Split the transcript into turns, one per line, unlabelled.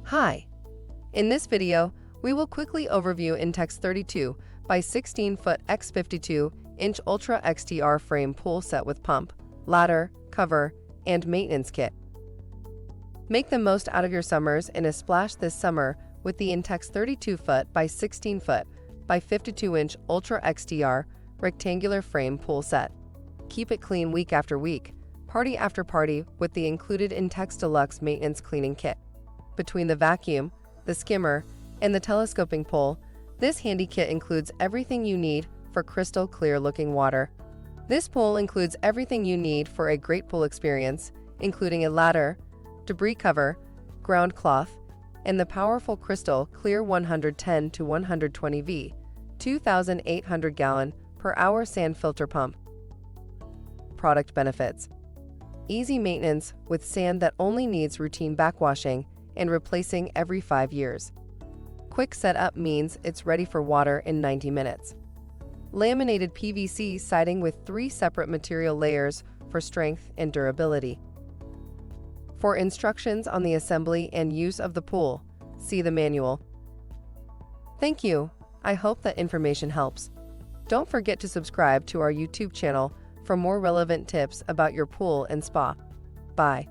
Hi! In this video, we will quickly overview Intex 32 by 16 foot x 52 inch Ultra XTR frame pool set with pump, ladder, cover, and maintenance kit. Make the most out of your summers in a splash this summer with the Intex 32 foot by 16 foot by 52 inch Ultra XTR rectangular frame pool set. Keep it clean week after week, party after party with the included Intex Deluxe maintenance cleaning kit. Between the vacuum, the skimmer, and the telescoping pole, this handy kit includes everything you need for crystal clear looking water. This pool includes everything you need for a great pool experience, including a ladder, debris cover, ground cloth, and the powerful Krystal Clear 110 to 120 V, 2,800 gallon per hour sand filter pump. Product benefits: easy maintenance with sand that only needs routine backwashing and replacing every 5 years. Quick setup means it's ready for water in 90 minutes. Laminated PVC siding with 3 separate material layers for strength and durability. For instructions on the assembly and use of the pool, see the manual. Thank you. I hope that information helps. Don't forget to subscribe to our YouTube channel for more relevant tips about your pool and spa. Bye.